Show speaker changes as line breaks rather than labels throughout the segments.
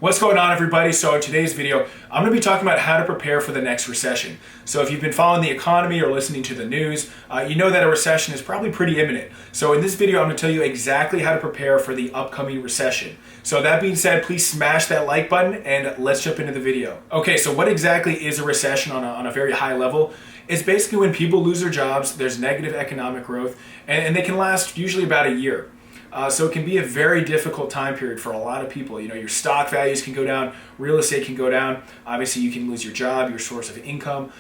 What's going on, everybody? So in today's video, I'm going to be talking about how to prepare for the next recession. So if you've been following the economy or listening to the news, you know that a recession is probably pretty imminent. So in this video, I'm going to tell you exactly how to prepare for the upcoming recession. So that being said, please smash that like button and let's jump into the video. Okay, so what exactly is a recession on a very high level? It's basically when people lose their jobs, there's negative economic growth, and they can last usually about a year. So it can be a very difficult time period for a lot of people. You know, your stock values can go down, real estate can go down. Obviously, you can lose your job, your source of income.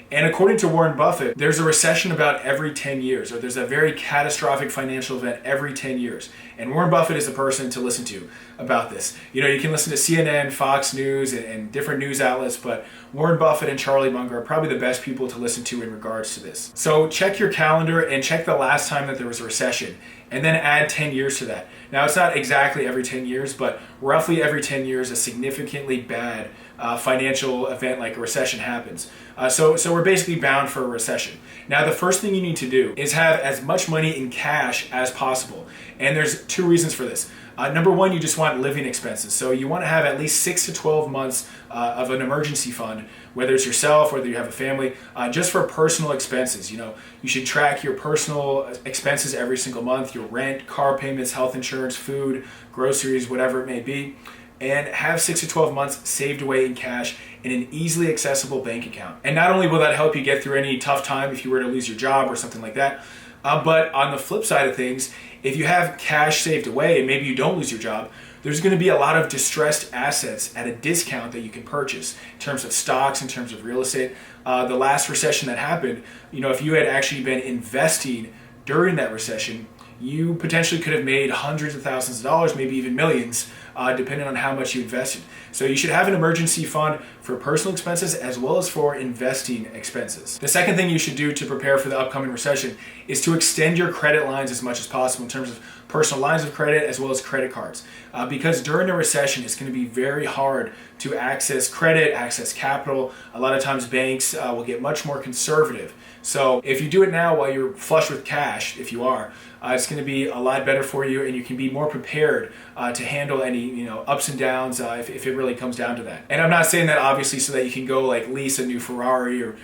And according to Warren Buffett, there's a recession about every 10 years, or there's a very catastrophic financial event every 10 years. And Warren Buffett is the person to listen to about this. You know, you can listen to CNN, Fox News, and different news outlets, but Warren Buffett and Charlie Munger are probably the best people to listen to in regards to this. So check your calendar and check the last time that there was a recession, and then add 10 years to that. Now, it's not exactly every 10 years, but roughly every 10 years, a significantly bad financial event like a recession happens. So we're basically bound for a recession. Now, the first thing you need to do is have as much money in cash as possible. And there's two reasons for this. Number one, you just want living expenses. So you want to have at least 6 to 12 months of an emergency fund, whether it's yourself, whether you have a family, just for personal expenses. You know, you should track your personal expenses every single month, your rent, car payments, health insurance, food, groceries, whatever it may be, and have 6 to 12 months saved away in cash in an easily accessible bank account. And not only will that help you get through any tough time if you were to lose your job or something like that, but on the flip side of things, if you have cash saved away and maybe you don't lose your job, there's going to be a lot of distressed assets at a discount that you can purchase in terms of stocks, in terms of real estate. The last recession that happened, you know, if you had actually been investing during that recession, you potentially could have made hundreds of thousands of dollars, maybe even millions, depending on how much you invested. So you should have an emergency fund for personal expenses as well as for investing expenses. The second thing you should do to prepare for the upcoming recession is to extend your credit lines as much as possible in terms of personal lines of credit as well as credit cards. Because during a recession, it's going to be very hard to access credit, access capital. A lot of times banks will get much more conservative. So if you do it now while you're flush with cash, if you are, it's going to be a lot better for you, and you can be more prepared to handle any ups and downs if it really comes down to that. And I'm not saying that obviously so that you can go like lease a new Ferrari or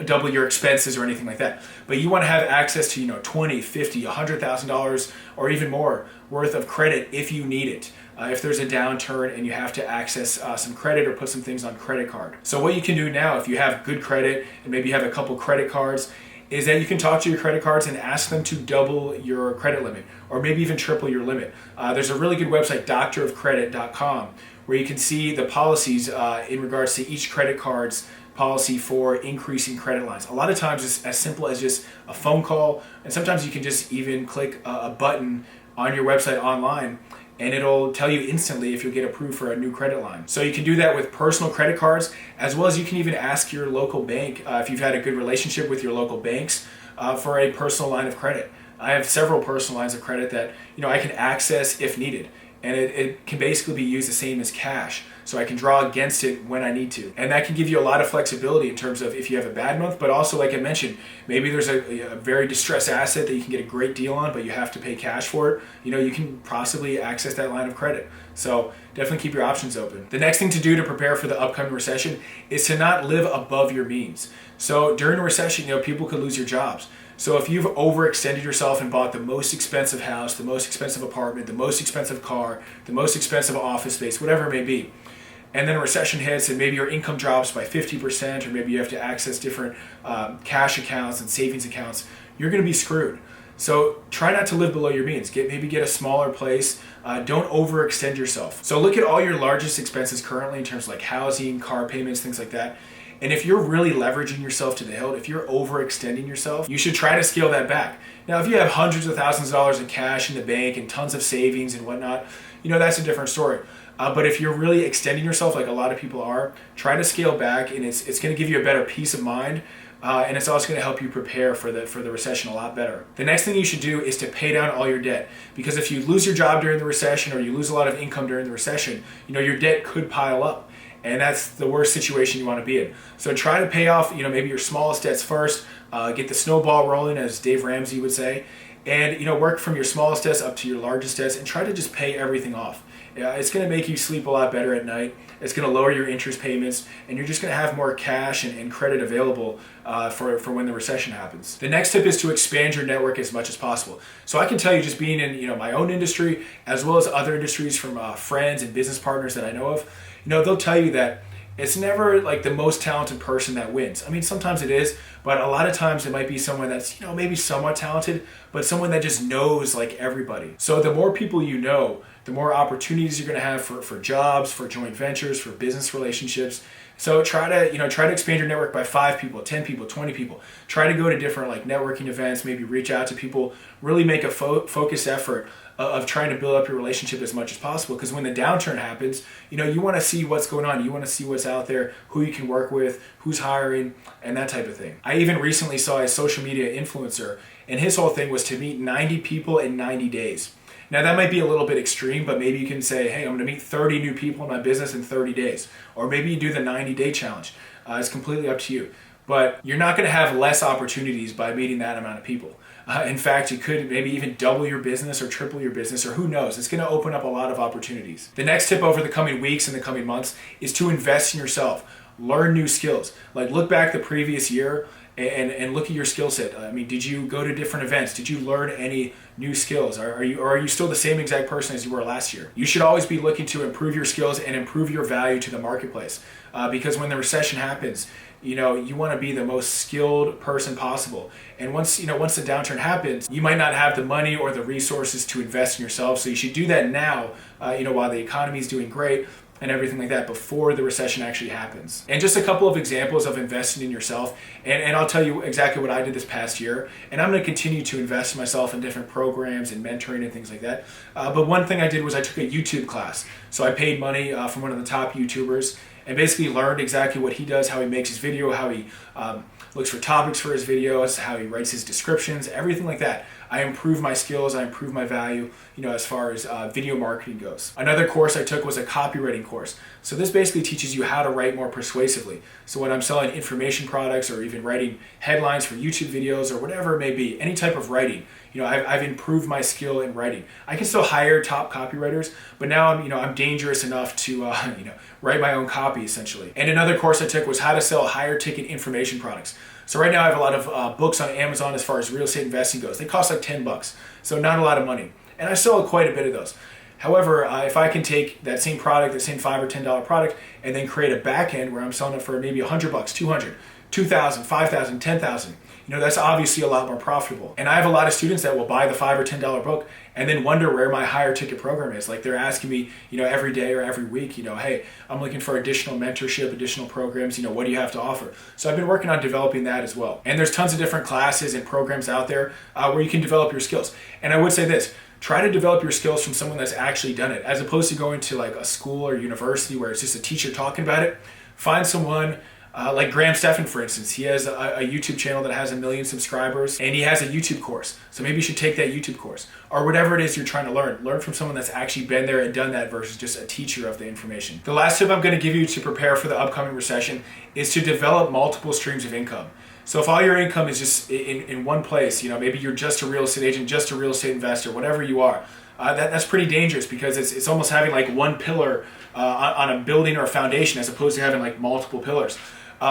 double your expenses or anything like that. But you want to have access to $20, $50, $100,000 or even more worth of credit if you need it. If there's a downturn and you have to access some credit or put some things on credit card. So what you can do now, if you have good credit and maybe you have a couple credit cards, is that you can talk to your credit cards and ask them to double your credit limit or maybe even triple your limit. There's a really good website, doctorofcredit.com, where you can see the policies in regards to each credit card's policy for increasing credit lines. A lot of times it's as simple as just a phone call, and sometimes you can just even click a button on your website online and it'll tell you instantly if you'll get approved for a new credit line. So you can do that with personal credit cards, as well as you can even ask your local bank, if you've had a good relationship with your local banks, for a personal line of credit. I have several personal lines of credit that I can access if needed. And it can basically be used the same as cash. So I can draw against it when I need to. And that can give you a lot of flexibility in terms of if you have a bad month, but also like I mentioned, maybe there's a very distressed asset that you can get a great deal on, but you have to pay cash for it. You can possibly access that line of credit. So definitely keep your options open. The next thing to do to prepare for the upcoming recession is to not live above your means. So during a recession, people could lose your jobs. So if you've overextended yourself and bought the most expensive house, the most expensive apartment, the most expensive car, the most expensive office space, whatever it may be, and then a recession hits and maybe your income drops by 50%, or maybe you have to access different cash accounts and savings accounts, you're going to be screwed. So try not to live below your means. Maybe get a smaller place. Don't overextend yourself. So look at all your largest expenses currently in terms of like housing, car payments, things like that. And if you're really leveraging yourself to the hilt, if you're overextending yourself, you should try to scale that back. Now, if you have hundreds of thousands of dollars in cash in the bank and tons of savings and whatnot, that's a different story. But if you're really extending yourself like a lot of people are, try to scale back, and it's going to give you a better peace of mind. And it's also going to help you prepare for the recession a lot better. The next thing you should do is to pay down all your debt. Because if you lose your job during the recession or you lose a lot of income during the recession, your debt could pile up. And that's the worst situation you want to be in. So try to pay off, maybe your smallest debts first, get the snowball rolling, as Dave Ramsey would say, and work from your smallest debts up to your largest debts and try to just pay everything off. Yeah, it's going to make you sleep a lot better at night. It's going to lower your interest payments, and you're just going to have more cash and credit available for when the recession happens. The next tip is to expand your network as much as possible. So I can tell you, just being in my own industry as well as other industries from friends and business partners that I know of, they'll tell you that it's never like the most talented person that wins. I mean, sometimes it is, but a lot of times it might be someone that's maybe somewhat talented, but someone that just knows like everybody. So the more people you know, the more opportunities you're going to have for jobs, for joint ventures, for business relationships. So try to expand your network by 5 people, 10 people, 20 people. Try to go to different like networking events, maybe reach out to people, really make a focused effort of trying to build up your relationship as much as possible. Because when the downturn happens, you want to see what's going on. You want to see what's out there, who you can work with, who's hiring, and that type of thing. I even recently saw a social media influencer, and his whole thing was to meet 90 people in 90 days. Now that might be a little bit extreme, but maybe you can say, hey, I'm going to meet 30 new people in my business in 30 days. Or maybe you do the 90-day challenge. It's completely up to you. But you're not going to have less opportunities by meeting that amount of people. In fact, you could maybe even double your business or triple your business, or who knows. It's going to open up a lot of opportunities. The next tip over the coming weeks and the coming months is to invest in yourself. Learn new skills. Like look back the previous year and look at your skill set. I mean, did you go to different events? Did you learn any new skills? Are you still the same exact person as you were last year? You should always be looking to improve your skills and improve your value to the marketplace. Because when the recession happens, you want to be the most skilled person possible. And once the downturn happens, you might not have the money or the resources to invest in yourself. So you should do that now, while the economy is doing great and everything like that, before the recession actually happens. And just a couple of examples of investing in yourself, and I'll tell you exactly what I did this past year, and I'm going to continue to invest in myself in different programs and mentoring and things like that. But one thing I did was I took a YouTube class. So I paid money from one of the top YouTubers and basically learned exactly what he does, how he makes his video, how he looks for topics for his videos, how he writes his descriptions, everything like that. I improved my skills, I improved my value, as far as video marketing goes. Another course I took was a copywriting course. So this basically teaches you how to write more persuasively. So when I'm selling information products or even writing headlines for YouTube videos or whatever it may be, any type of writing, I've improved my skill in writing. I can still hire top copywriters, but now I'm dangerous enough to write my own copy essentially. And another course I took was how to sell higher ticket information products. So right now I have a lot of books on Amazon as far as real estate investing goes. They cost like $10, so not a lot of money. And I sell quite a bit of those. However, if I can take that same product, the same $5 or $10 product, and then create a back end where I'm selling it for maybe $100, 200, 2,000, 5,000, 10,000, that's obviously a lot more profitable. And I have a lot of students that will buy the $5 or $10 book and then wonder where my higher ticket program is. Like they're asking me, every day or every week, hey, I'm looking for additional mentorship, additional programs, what do you have to offer? So I've been working on developing that as well. And there's tons of different classes and programs out there where you can develop your skills. And I would say this, try to develop your skills from someone that's actually done it, as opposed to going to like a school or university where it's just a teacher talking about it. Find someone like Graham Stephan, for instance. He has a YouTube channel that has 1 million subscribers, and he has a YouTube course. So maybe you should take that YouTube course, or whatever it is you're trying to learn. Learn from someone that's actually been there and done that versus just a teacher of the information. The last tip I'm going to give you to prepare for the upcoming recession is to develop multiple streams of income. So if all your income is just in one place, maybe you're just a real estate agent, just a real estate investor, whatever you are, that's pretty dangerous, because it's almost having like one pillar on a building or a foundation as opposed to having like multiple pillars.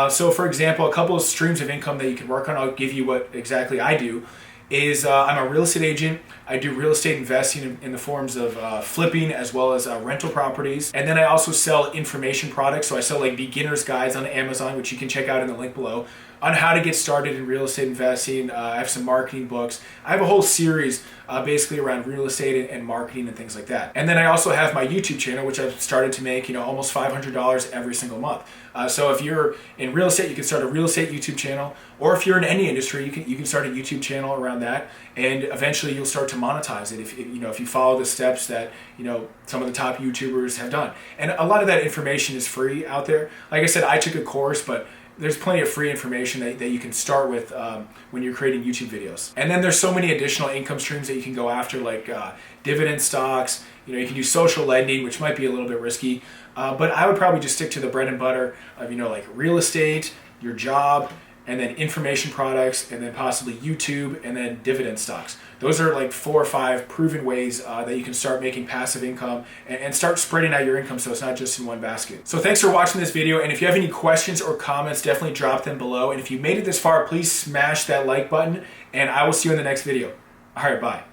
So for example, a couple of streams of income that you can work on, I'll give you what exactly I do, is I'm a real estate agent. I do real estate investing in the forms of flipping as well as rental properties. And then I also sell information products. So I sell like beginner's guides on Amazon, which you can check out in the link below, on how to get started in real estate investing. I have some marketing books. I have a whole series basically around real estate and marketing and things like that. And then I also have my YouTube channel, which I've started to make almost $500 every single month. So if you're in real estate, you can start a real estate YouTube channel, or if you're in any industry, you can start a YouTube channel around that, and eventually you'll start to monetize it if you follow the steps that some of the top YouTubers have done. And a lot of that information is free out there. Like I said, I took a course, but there's plenty of free information that you can start with when you're creating YouTube videos. And then there's so many additional income streams that you can go after, like dividend stocks. You can do social lending, which might be a little bit risky, but I would probably just stick to the bread and butter of like real estate, your job, and then information products, and then possibly YouTube, and then dividend stocks. Those are like 4 or 5 proven ways that you can start making passive income and start spreading out your income so it's not just in one basket. So thanks for watching this video, and if you have any questions or comments, definitely drop them below. And if you made it this far, please smash that like button, and I will see you in the next video. All right, bye.